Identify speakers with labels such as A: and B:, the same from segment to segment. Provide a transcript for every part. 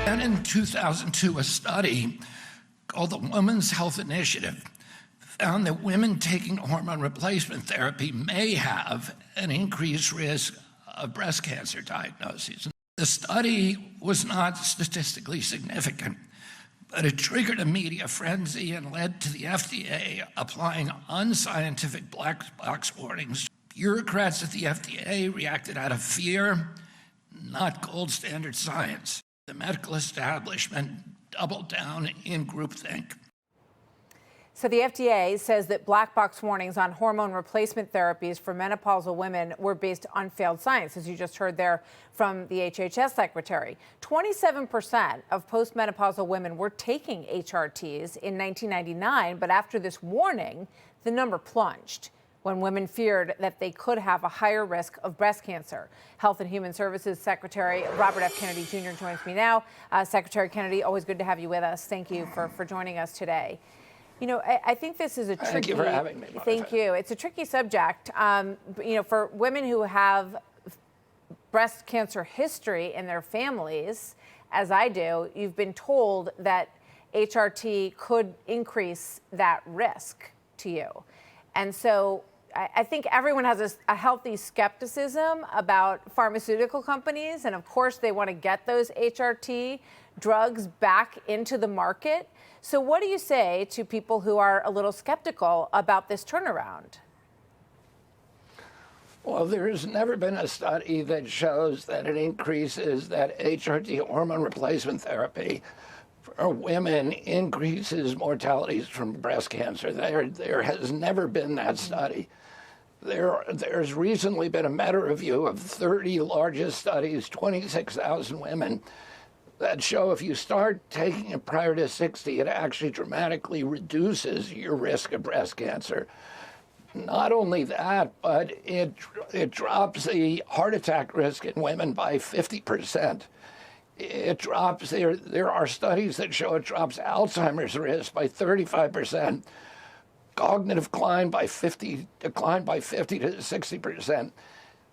A: And in 2002, a study called the Women's Health Initiative found that women taking hormone replacement therapy may have an increased risk of breast cancer diagnoses. The study was not statistically significant, but it triggered a media frenzy and led to the FDA applying unscientific black box warnings. Bureaucrats at the FDA reacted out of fear, not gold standard science. The medical establishment doubled down in groupthink.
B: So the FDA says that black box warnings on hormone replacement therapies for menopausal women were based on failed science, as you just heard there from the HHS secretary. 27% of postmenopausal women were taking HRTs in 1999, but after this warning, the number plunged when women feared that they could have a higher risk of breast cancer. Health and Human Services Secretary Robert F. Kennedy Jr. joins me now. Secretary Kennedy, always good to have you with us. Thank you for joining us today. You know, I think this is a tricky...
A: Thank you for having me.
B: Thank you. It's a tricky subject. You know, for women who have breast cancer history in their families, as I do, you've been told that HRT could increase that risk to you. And so I think everyone has a healthy skepticism about pharmaceutical companies. And of course, they want to get those HRT drugs back into the market. So what do you say to people who are a little skeptical about this turnaround?
A: Well, there's never been a study that shows that it increases that HRT hormone replacement therapy for women increases mortalities from breast cancer. There has never been that study. There's recently been a meta-review of 30 largest studies, 26,000 women, that show if you start taking it prior to 60, it actually dramatically reduces your risk of breast cancer. Not only that, but it drops the heart attack risk in women by 50%. It drops, there are studies that show it drops Alzheimer's risk by 35%, cognitive decline by 50 to 60%,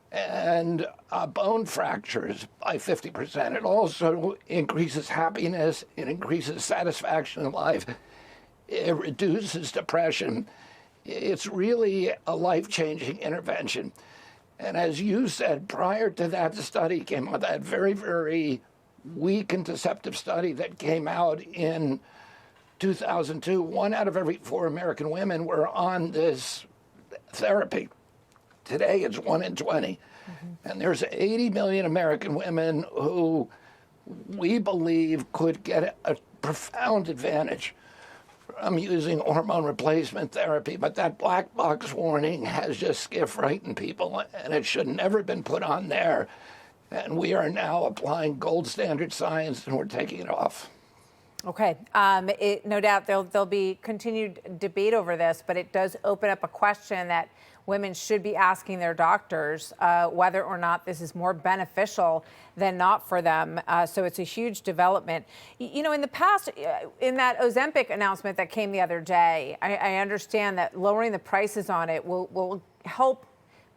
A: and bone fractures by 50%. It also increases happiness, it increases satisfaction in life, it reduces depression. It's really a life-changing intervention. And as you said, prior to that study came out, that very, very weak and deceptive study that came out in 2002, 1 out of every 4 American women were on this therapy. Today, it's 1 in 20. Mm-hmm. And there's 80 million American women who we believe could get a profound advantage from using hormone replacement therapy. But that black box warning has just frightened people, and it should never have been put on there. And we are now applying gold standard science, and we're taking it off.
B: Okay. No doubt there'll be continued debate over this, but it does open up a question that women should be asking their doctors whether or not this is more beneficial than not for them. So it's a huge development. You know, in the past, in that Ozempic announcement that came the other day, I understand that lowering the prices on it will help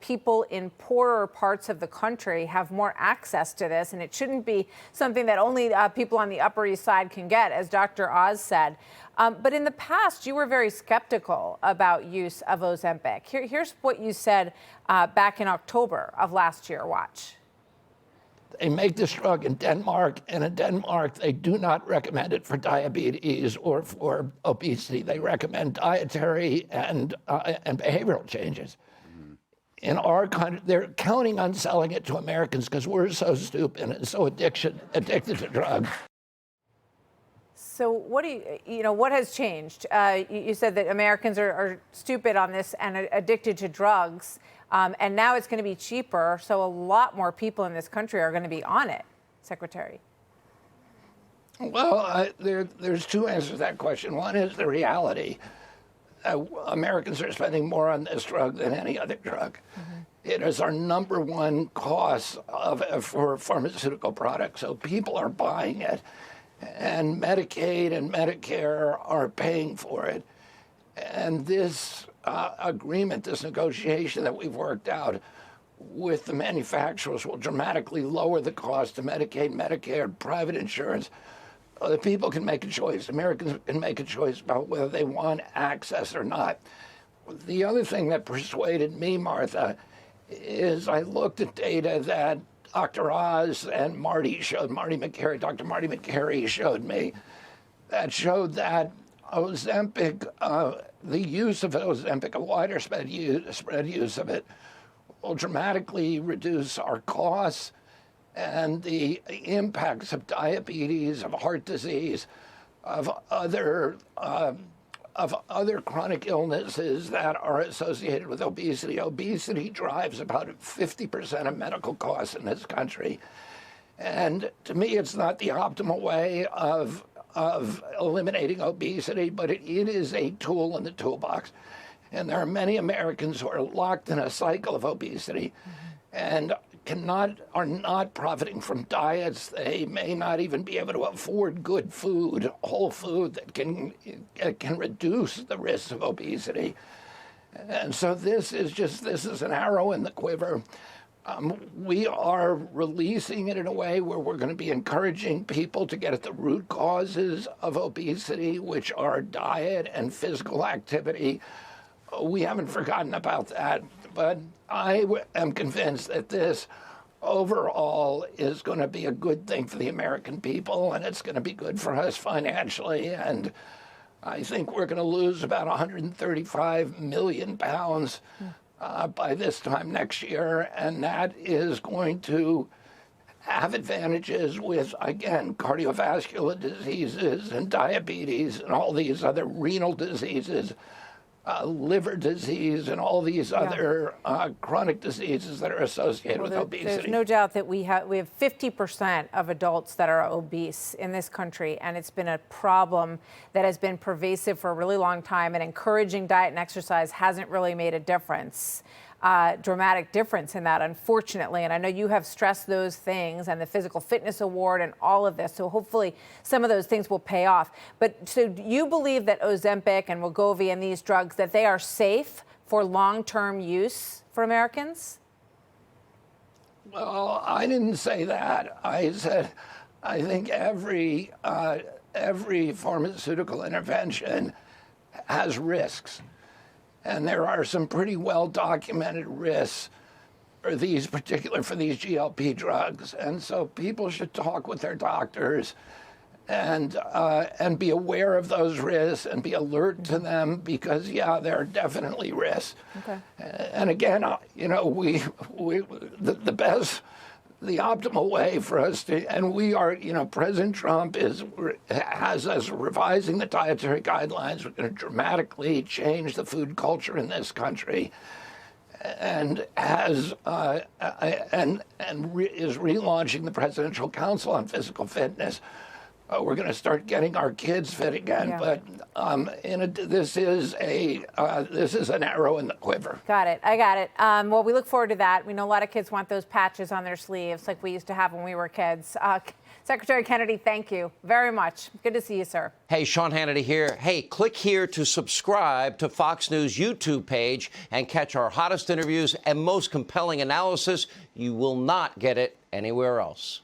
B: people in poorer parts of the country have more access to this, and it shouldn't be something that only people on the Upper East Side can get, as Dr. Oz said. But in the past, you were very skeptical about use of Ozempic. Here's what you said back in October of last year. Watch.
A: They make this drug in Denmark, and in Denmark, they do not recommend it for diabetes or for obesity. They recommend dietary and behavioral changes. In our country, they're counting on selling it to Americans because we're so stupid and so addicted to drugs.
B: So what what has changed? You said that Americans are stupid on this and addicted to drugs, and now it's going to be cheaper, so a lot more people in this country are going to be on it, Secretary.
A: Well, there's 2 answers to that question. One is the reality. Americans are spending more on this drug than any other drug. Mm-hmm. It is our #1 cost for pharmaceutical products, so people are buying it, and Medicaid and Medicare are paying for it. And this agreement, this negotiation that we've worked out, with the manufacturers will dramatically lower the cost of Medicaid, Medicare, private insurance. The people can make a choice. Americans can make a choice about whether they want access or not. The other thing that persuaded me, Martha, is I looked at data that Dr. Oz and Dr. Marty McCary showed me, that showed that Ozempic, the use of Ozempic, a wider spread use of it, will dramatically reduce our costs and the impacts of diabetes, of heart disease, of other chronic illnesses that are associated with obesity. Obesity drives about 50% of medical costs in this country. And to me, it's not the optimal way of eliminating obesity, but it is a tool in the toolbox. And there are many Americans who are locked in a cycle of obesity and are not profiting from diets. They may not even be able to afford good food, whole food that can reduce the risk of obesity. And so this is an arrow in the quiver. We are releasing it in a way where we're going to be encouraging people to get at the root causes of obesity, which are diet and physical activity. We haven't forgotten about that, but I am convinced that this overall is going to be a good thing for the American people, and it's going to be good for us financially. And I think we're going to lose about 135 million pounds by this time next year, and that is going to have advantages with, again, cardiovascular diseases and diabetes and all these other renal diseases, liver disease, and all these other chronic diseases that are associated with obesity.
B: There's no doubt that we have 50% of adults that are obese in this country, and it's been a problem that has been pervasive for a really long time, and encouraging diet and exercise hasn't really made a difference. Dramatic difference in that, unfortunately. And I know you have stressed those things and the Physical Fitness Award and all of this. So hopefully some of those things will pay off. But so do you believe that Ozempic and Wegovy and these drugs, that they are safe for long-term use for Americans?
A: Well, I didn't say that. I said I think every pharmaceutical intervention has risks. And there are some pretty well-documented risks for these GLP drugs. And so people should talk with their doctors and be aware of those risks and be alert to them, because, there are definitely risks. Okay. And again, the optimal way for us to, and we are, President Trump has us revising the dietary guidelines. We're going to dramatically change the food culture in this country, and is relaunching the Presidential Council on Physical Fitness. We're going to start getting our kids fit again, but this is an arrow in the quiver.
B: Got it. I got it. Well, we look forward to that. We know a lot of kids want those patches on their sleeves like we used to have when we were kids. Secretary Kennedy, thank you very much. Good to see you, sir.
C: Hey, Sean Hannity here. Hey, click here to subscribe to Fox News YouTube page and catch our hottest interviews and most compelling analysis. You will not get it anywhere else.